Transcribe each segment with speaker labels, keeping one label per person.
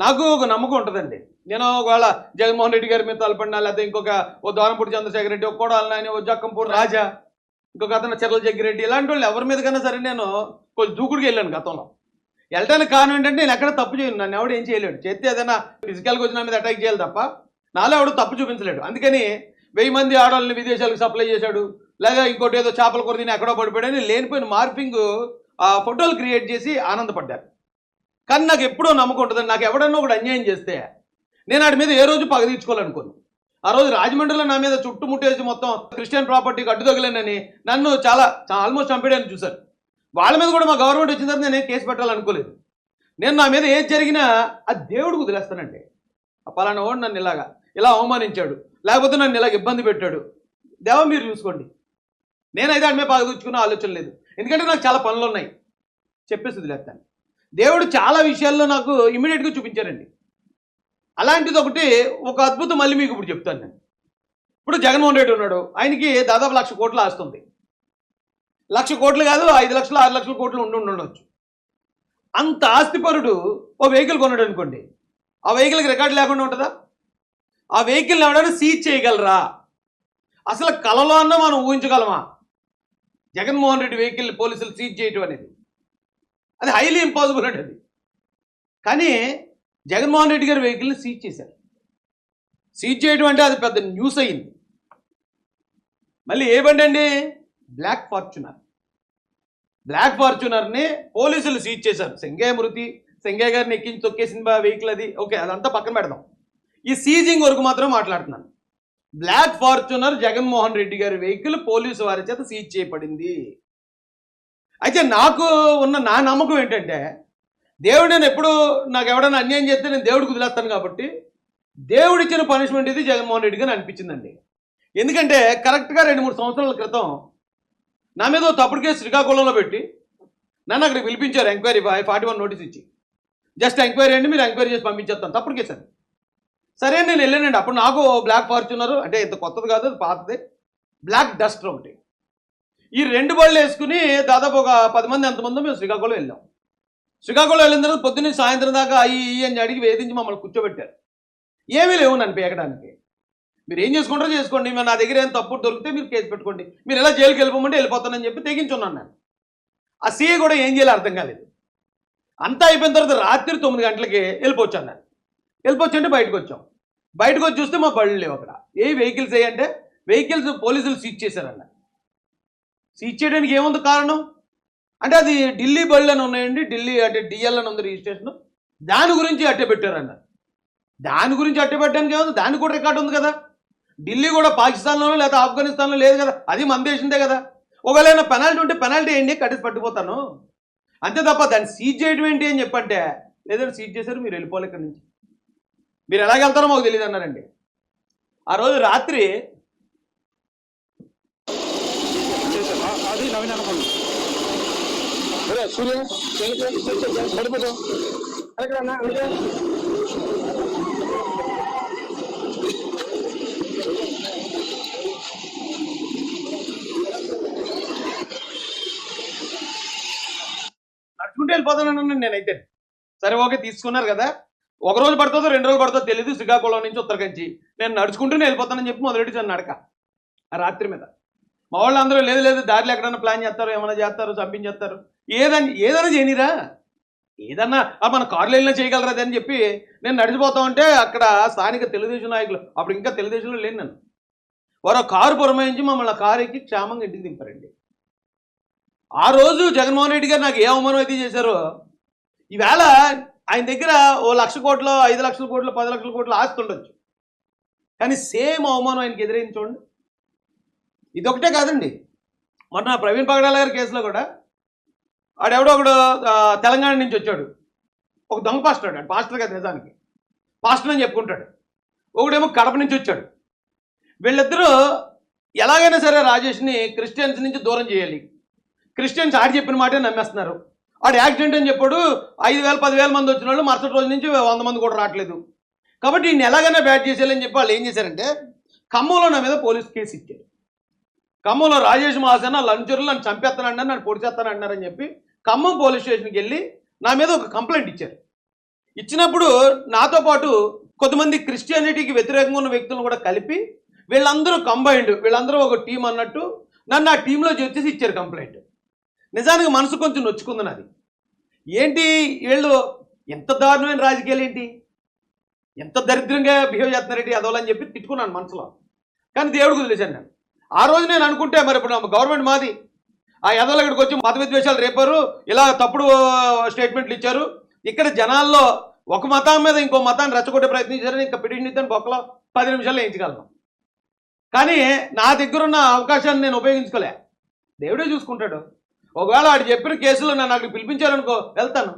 Speaker 1: నాకు ఒక నమ్మకం ఉంటుందండి. నేను ఒకవేళ జగన్మోహన్ రెడ్డి గారి మీద తలపడినా, లేకపోతే ఇంకొక ఓ దోరంపూడి చంద్రశేఖర్ రెడ్డి, ఒక కోడాలని ఆయన, ఓ జక్కంపూడి రాజా, ఇంకొక అతను చిర్ల జగ్గిరెడ్డి, ఇలాంటి వాళ్ళు ఎవరి మీద కన్నా సరే నేను కొంచెం దూకుడుగా వెళ్ళాను గతంలో. వెళ్ళటానికి కారణం ఏంటంటే నేను ఎక్కడ తప్పు చేయను, నన్ను ఎవడు ఏం చేయలేడు. చేస్తే ఏదైనా ఫిజికల్గా వచ్చి నా మీద అటాక్ చేయాలి తప్ప నాలో ఎవడు తప్పు చూపించలేడు. అందుకని 1000 మంది ఆడవాళ్ళని విదేశాలకు సప్లై చేశాడు, లేదా ఇంకోటి ఏదో చేపల కూర తిని ఎక్కడో పడిపోయాడని లేనిపోయిన మార్పింగ్ ఫోటోలు క్రియేట్ చేసి ఆనందపడ్డారు. కానీ నాకు ఎప్పుడో నమ్మకం ఉంటుందండి, నాకు ఎవడన్నా ఒకటి అన్యాయం చేస్తే నేను వాడి మీద ఏ రోజు పగ తీర్చుకోవాలనుకోను. ఆ రోజు రాజమండ్రిలో నా మీద చుట్టుముట్టేసి మొత్తం క్రిస్టియన్ ప్రాపర్టీకి అడ్డు తగిలేనని నన్ను చాలా ఆల్మోస్ట్ చంపేయడానికి చూశారు. వాళ్ళ మీద కూడా మా గవర్నమెంట్ వచ్చిన తర్వాత నేను కేసు పెట్టాలనుకోలేదు. నేను నా మీద ఏది జరిగినా అది దేవుడికి వదిలేస్తానండి. పలానా వాడు నన్ను ఇలా అవమానించాడు, లేకపోతే నన్ను ఇలాగ ఇబ్బంది పెట్టాడు, దేవా మీరు చూసుకోండి. నేనైతే వాడి మీద పగ తీర్చుకునే ఆలోచన లేదు, ఎందుకంటే నాకు చాలా పనులు ఉన్నాయి, చెప్పేసి వదిలేస్తాను. దేవుడు చాలా విషయాల్లో నాకు ఇమీడియట్గా చూపించారండి. అలాంటిది ఒకటి, ఒక అద్భుతం మళ్ళీ మీకు ఇప్పుడు చెప్తాను నేను. ఇప్పుడు జగన్మోహన్ రెడ్డి ఉన్నాడు, ఆయనకి దాదాపు 1,00,000 కోట్లు ఆస్తుంది. 1,00,000 కోట్లు కాదు, 5 లక్షలు 6 లక్షల కోట్లు ఉండొచ్చు. అంత ఆస్తిపరుడు ఓ వెహికల్ కొన్నాడు అనుకోండి, ఆ వెహికల్కి రికార్డు లేకుండా ఉంటుందా? ఆ వెహికల్ని ఎవడైనా సీజ్ చేయగలరా? అసలు కలలో అన్నా మనం ఊహించగలమా జగన్మోహన్ రెడ్డి వెహికల్ పోలీసులు సీజ్ చేయటం అనేది? అది హైలీ ఇంపాసిబుల్ అండి అది. కానీ జగన్మోహన్ రెడ్డి గారి వెహికల్ని సీజ్ చేశారు. సీజ్ చేయడం అంటే అది పెద్ద న్యూస్ అయింది. మళ్ళీ ఏ బండి అండి? Black Fortuner. బ్లాక్ ఫార్చునర్ని పోలీసులు సీజ్ చేశారు. సెంగయ్య గారిని ఎక్కించి తొక్కేసిన వెహికల్ అది, ఓకే, అదంతా పక్కన పెడదాం. ఈ సీజింగ్ వరకు మాత్రం మాట్లాడుతున్నాను. బ్లాక్ ఫార్చునర్ జగన్మోహన్ రెడ్డి గారి వెహికల్ పోలీసు వారి చేత సీజ్ చేయబడింది. అయితే నాకు ఉన్న నా నమ్మకం ఏంటంటే, దేవుడు నేను ఎప్పుడు నాకు ఎవడైనా అన్యాయం చేస్తే నేను దేవుడికి వదిలేస్తాను కాబట్టి దేవుడిచ్చిన పనిష్మెంట్ ఇది జగన్మోహన్ రెడ్డి గారు అనిపించిందండి. ఎందుకంటే కరెక్ట్గా 2-3 సంవత్సరాల క్రితం నా మీద తప్పుడు కేసు శ్రీకాకుళంలో పెట్టి నన్ను అక్కడికి పిలిపించారు, ఎంక్వైరీ 41 నోటీస్ ఇచ్చి, జస్ట్ ఎంక్వైరీ అండి, మీరు ఎంక్వైరీ చేసి పంపించేస్తాను, తప్పుడు కేసు అది. సరే నేను వెళ్ళానండి. అప్పుడు నాకు బ్లాక్ ఫార్చునర్, అంటే ఇంత కొత్తది కాదు, అది పాతది, బ్లాక్ డస్టర్ ఒకటి. ఈ 2 బళ్ళు వేసుకుని దాదాపు ఒక 10 మంది ఎంతమందో మేము శ్రీకాకుళం వెళ్ళాం. శ్రీకాకుళం వెళ్ళిన తర్వాత పొద్దున్నే సాయంత్రం దాకా అయ్యి అని అడిగి వేధించి మమ్మల్ని కూర్చోబెట్టారు. ఏమీ లేవు నన్ను పేకడానికి. మీరు ఏం చేసుకుంటారో చేసుకోండి, మీరు నా దగ్గర ఏం తప్పుడు దొరికితే మీరు కేసు పెట్టుకోండి, మీరు ఎలా జైలుకి వెళ్ళిపోమంటే వెళ్ళిపోతానని చెప్పి తెగించున్నాను నేను. ఆ సీఏ కూడా ఏం చేయాలో అర్థం కాలేదు. అంతా అయిపోయిన తర్వాత రాత్రి 9 గంటలకి వెళ్ళిపోవచ్చాను నేను. వెళ్ళిపోవచ్చంటే బయటకు వచ్చాం. బయటకు వచ్చి చూస్తే మా బళ్ళు లేవు అక్కడ. ఏ వెహికల్స్ అంటే వెహికల్స్ పోలీసులు సీజ్ చేశారన్న. సీజ్ చేయడానికి ఏముంది కారణం అంటే, అది ఢిల్లీ బళ్ళు అని ఉన్నాయండి, ఢిల్లీ అంటే డిఎల్ అని ఉంది రిజిస్ట్రేషన్, దాని గురించి అట్టే పెట్టారన్న. దాని గురించి అట్టే పెట్టడానికి ఏముంది, దానికి కూడా రికార్డు ఉంది కదా. ఢిల్లీ కూడా పాకిస్తాన్లోనో లేదా ఆఫ్ఘనిస్తాన్లో లేదు కదా, అది మన దేశందే కదా. ఒకవేళ పెనాల్టీ ఉంటే పెనాల్టీ వేయండి, కట్టేసి పట్టుకుపోతాను అంతే తప్ప దాన్ని సీజ్ చేయడం ఏంటి అని చెప్పంటే, లేదంటే సీజ్ చేశారు, మీరు వెళ్ళిపోవాలి ఇక్కడి నుంచి, మీరు ఎలాగ వెళ్తారో మాకు తెలియదు అన్నారండి. ఆ రోజు రాత్రి నడుచుకుంటూ వెళ్ళిపోతానన్నాను నేనైతే. సరే ఓకే, తీసుకున్నారు కదా, 1 రోజు పడుతుందో 2 రోజులు పడుతుందో తెలియదు, శ్రీకాకుళం నుంచి ఉత్తరకంచి నేను నడుచుకుంటూనే వెళ్ళిపోతానని చెప్పి మొదలెట్టి నడక ఆ రాత్రి మీద. మా వాళ్ళు అందరూ లేదు దారిలో ఎక్కడన్నా ప్లాన్ చేస్తారు, ఏమైనా చేస్తారు, చంపించేస్తారు, ఏదైనా చేయనిరా, ఏదన్నా మన కారులో వెళ్ళినా చేయగలరా అని చెప్పి నేను నడిచిపోతా ఉంటే అక్కడ స్థానిక తెలుగుదేశం నాయకులు, అప్పుడు ఇంకా తెలుగుదేశంలో లేను నేను, వారు కారు పురమాయించి మమ్మల్ని కారు ఎక్కి క్షేమంగా ఇంటికి దింపారండి. ఆ రోజు జగన్మోహన్ రెడ్డి గారు నాకు ఏ అవమానం అయితే చేశారో, ఈవేళ ఆయన దగ్గర ఓ 1,00,000 కోట్లు, 5 లక్షల కోట్లు, 10 లక్షల కోట్లు ఆస్తి ఉండొచ్చు, కానీ సేమ్ అవమానం ఆయనకి ఎదురైంది చూడండి. ఇదొకటే కాదండి, మొన్న ప్రవీణ్ పగడాల గారి కేసులో కూడా ఆడెవడో ఒకడు తెలంగాణ నుంచి వచ్చాడు, ఒక దొంగ పాస్టర్, ఆడు పాస్టర్ కాదు నిజానికి, పాస్టర్ అని చెప్పుకుంటాడు. ఒకడేమో కడప నుంచి వచ్చాడు. వీళ్ళిద్దరూ ఎలాగైనా సరే రాజేష్ని క్రిస్టియన్స్ నుంచి దూరం చేయాలి, క్రిస్టియన్స్ ఆడి చెప్పిన మాటే నమ్మేస్తున్నారు. ఆడు యాక్సిడెంట్ అని చెప్పాడు, 5,000 10,000 మంది వచ్చిన వాళ్ళు మరుసటి రోజు నుంచి 100 మంది కూడా రావట్లేదు, కాబట్టి ఈయన ఎలాగైనా బ్యాట్ చేసేయాలని చెప్పి వాళ్ళు ఏం చేశారంటే, ఖమ్మంలో నా మీద పోలీస్ కేసు ఇచ్చారు. ఖమ్మంలో రాజేష్ మహాసేన లంచర్లు నన్ను చంపేస్తానంటున్నారు, నన్ను పొడిచేస్తానంటున్నారని చెప్పి ఖమ్మం పోలీస్ స్టేషన్కి వెళ్ళి నా మీద ఒక కంప్లైంట్ ఇచ్చారు. ఇచ్చినప్పుడు నాతో పాటు కొంతమంది క్రిస్టియానిటీకి వ్యతిరేకంగా ఉన్న వ్యక్తులను కూడా కలిపి వీళ్ళందరూ కంబైండ్, వీళ్ళందరూ ఒక టీం అన్నట్టు నన్ను ఆ టీంలో చేర్చేసి ఇచ్చారు కంప్లైంట్. నిజానికి మనసు కొంచెం నొచ్చుకుంది నాది. ఏంటి వీళ్ళు ఎంత దారుణమైన రాజకీయాలు ఏంటి, ఎంత దరిద్రంగా బిహేవ్ చేస్తున్నారేంటి అదోలని చెప్పి తిట్టుకున్నాను మనసులో. కానీ దేవుడికి వదిలేశాను నేను. ఆ రోజు నేను అనుకుంటే మరి ఇప్పుడు గవర్నమెంట్ మాది, ఆ ఎదవలు ఇక్కడికి వచ్చి మత విద్వేషాలు రేపారు, ఇలా తప్పుడు స్టేట్మెంట్లు ఇచ్చారు, ఇక్కడ జనాల్లో ఒక మతం మీద ఇంకో మతాన్ని రెచ్చగొట్టే ప్రయత్నించారని ఇంకా పిటిషన్ ఇద్దాను బొక్కలో 10 నిమిషాల్లో వేయించగలను. కానీ నా దగ్గర ఉన్న అవకాశాన్ని నేను ఉపయోగించుకోలే. దేవుడే చూసుకుంటాడు. ఒకవేళ వాడు చెప్పిన కేసులో నన్ను అక్కడికి పిలిపించారనుకో వెళ్తాను.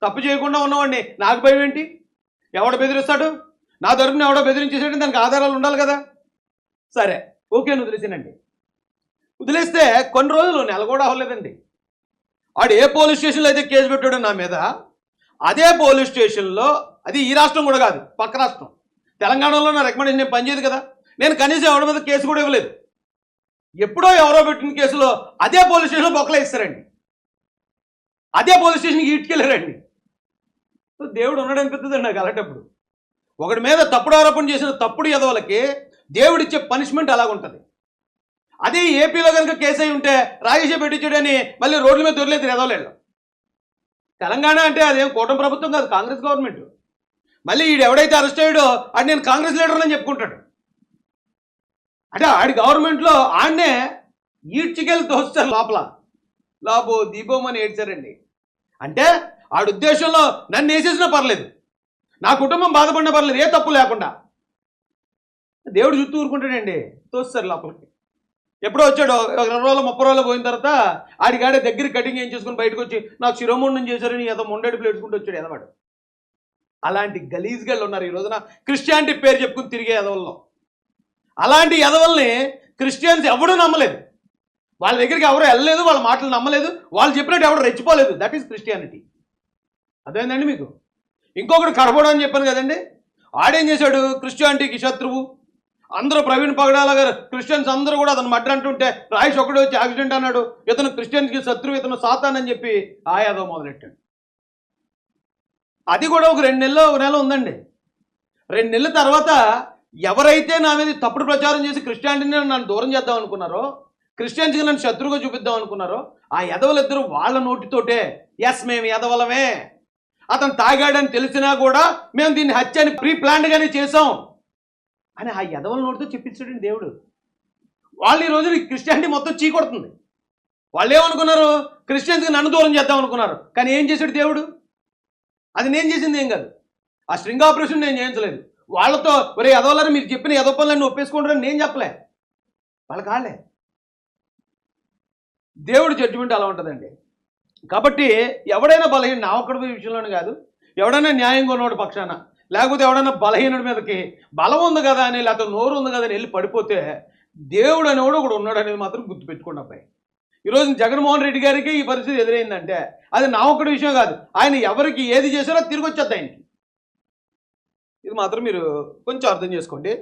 Speaker 1: తప్పు చేయకుండా ఉన్నవాడిని నాకు భయం ఏంటి? ఎవడో బెదిరిస్తాడు, నా తరపున ఎవడో బెదిరించేసాడు, దానికి ఆధారాలు ఉండాలి కదా. సరే ఓకే అని వదిలేసానండి. వదిలేస్తే కొన్ని రోజులు నెల కూడా అవ్వలేదండి. వాడు ఏ పోలీస్ స్టేషన్లో అయితే కేసు పెట్టాడో నా మీద, అదే పోలీస్ స్టేషన్లో, అది ఈ రాష్ట్రం కూడా కాదు పక్క రాష్ట్రం తెలంగాణలో నా రికమెండేషన్ నేను పనిచేయదు కదా, నేను కనీసం ఎవరి మీద కేసు కూడా ఇవ్వలేదు. ఎప్పుడో ఎవరో పెట్టిన కేసులో అదే పోలీస్ స్టేషన్లో బొక్కలు వేస్తారండి, అదే పోలీస్ స్టేషన్కి ఈడ్కెళ్ళారండి. దేవుడు ఉన్నాడు అనిపిస్తుందండి నాకు అలాంటప్పుడు. ఒకటి మీద తప్పుడు ఆరోపణ చేసిన తప్పుడు ఎదవలకి దేవుడిచ్చే పనిష్మెంట్ అలాగుంటుంది. అదే ఏపీలో కనుక కేసు అయి ఉంటే రాజేష్ పెట్టించాడని మళ్ళీ రోడ్ల మీద దొరలేదు ఎదవలేళ్ళు. తెలంగాణ అంటే అదేం కూటమి ప్రభుత్వం కాదు, కాంగ్రెస్ గవర్నమెంట్. మళ్ళీ ఈడు ఎవడైతే అరెస్ట్ అయ్యాడో అది నేను కాంగ్రెస్ లీడర్లని చెప్పుకుంటాడు. అంటే ఆడి గవర్నమెంట్లో ఆడనే ఈడ్చికెళ్ళి తోస్తారు లోపల, లాభో దీపోమని ఏడ్చారండి. అంటే ఆడి ఉద్దేశంలో నన్ను వేసేసినా పర్లేదు, నా కుటుంబం బాధపడినా పర్లేదు, ఏ తప్పు లేకుండా. దేవుడు చుట్టూ ఊరుకుంటాడండి, తోస్తారు లోపలికి. ఎప్పుడో వచ్చాడు 20 రోజులు 30 రోజులు పోయిన తర్వాత ఆడికాడే దగ్గర కటింగ్ ఏం చేసుకుని బయటకు వచ్చి నాకు శిరోముండం చేశారని ఏదో ముండడుపులు వేసుకుంటూ వచ్చాడు ఎదవాడు. అలాంటి గలీజ్గాళ్ళు ఉన్నారు ఈ రోజున క్రిస్టియానిటీ పేరు చెప్పుకుని తిరిగే ఎదవల్లో. అలాంటి ఎదవల్ని క్రిస్టియన్స్ ఎవడూ నమ్మలేదు, వాళ్ళ దగ్గరికి ఎవరు వెళ్ళలేదు, వాళ్ళ మాటలు నమ్మలేదు, వాళ్ళు చెప్పినట్టు ఎవరు రెచ్చిపోలేదు. That is Christianity. అదేందండి మీకు. ఇంకొకటి కడపడం అని చెప్పాను కదండి, ఆడేం చేశాడు, క్రిస్టియానిటీకి శత్రువు. అందరూ ప్రవీణ్ పగడాల గారు క్రిస్టియన్స్ అందరూ కూడా అతను మడ్డ అంటుంటే రాయేష్ ఒకటి వచ్చి యాక్సిడెంట్ అన్నాడు, ఇతను క్రిస్టియన్స్కి శత్రువు, ఇతను సాతాన్ అని చెప్పి ఆయాదో మొదలెట్టాడు. అది కూడా ఒక 2 నెలలు 1 నెల ఉందండి. 2 నెలల తర్వాత ఎవరైతే నా మీద తప్పుడు ప్రచారం చేసి క్రిస్టియానిటీని నన్ను దూరం చేద్దాం అనుకున్నారో, క్రిస్టియన్స్కి నన్ను శత్రువుగా చూపిద్దాం అనుకున్నారో, ఆ ఎదవలిద్దరూ వాళ్ళ నోటితోటే ఎస్ మేము ఎదవలమే, అతను తాగాడని తెలిసినా కూడా మేము దీన్ని హత్యని ప్రీ ప్లాన్డ్గానే చేసాం అని ఆ ఎదవల నోటితో చెప్పించాడండి దేవుడు. వాళ్ళు ఈ రోజు క్రిస్టియానిటీ మొత్తం చీకొడుతుంది. వాళ్ళు ఏమనుకున్నారు, క్రిస్టియన్స్కి నన్ను దూరం చేద్దాం అనుకున్నారు. కానీ ఏం చేశాడు దేవుడు? అది నేను చేసింది ఏం కాదు, ఆ స్ట్రింగ్ ఆపరేషన్ నేను చేయించలేదు. వాళ్ళతో ఒరే ఎదవలని మీరు చెప్పిన ఎదవ పనులన్నీ ఒప్పేసుకుంటారని నేను చెప్పలే, వాళ్ళకి వాళ్ళే. దేవుడు జడ్జిమెంట్ అలా ఉంటుందండి. కాబట్టి ఎవడైనా బలహీన, నా ఒక్కడి విషయంలోనే కాదు, ఎవడైనా న్యాయంగా ఉన్నవాడు పక్షాన, లేకపోతే ఎవడైనా బలహీనుడి మీదకి బలం ఉంది కదా అని, లేకపోతే నోరు ఉంది కదా అని వెళ్ళి పడిపోతే దేవుడు అనేవాడు ఒకడు ఉన్నాడు అనేది మాత్రం గుర్తుపెట్టుకోండి అబ్బాయి. ఈరోజు జగన్మోహన్ రెడ్డి గారికి ఈ పరిస్థితి ఎదురైందంటే అది నా ఒక్కడి విషయం కాదు, ఆయన ఎవరికి ఏది చేశారో తిరిగి వచ్చేద్ది ఆయనకి. ఇది మాత్రం మీరు కొంచెం అర్థం చేసుకోండి.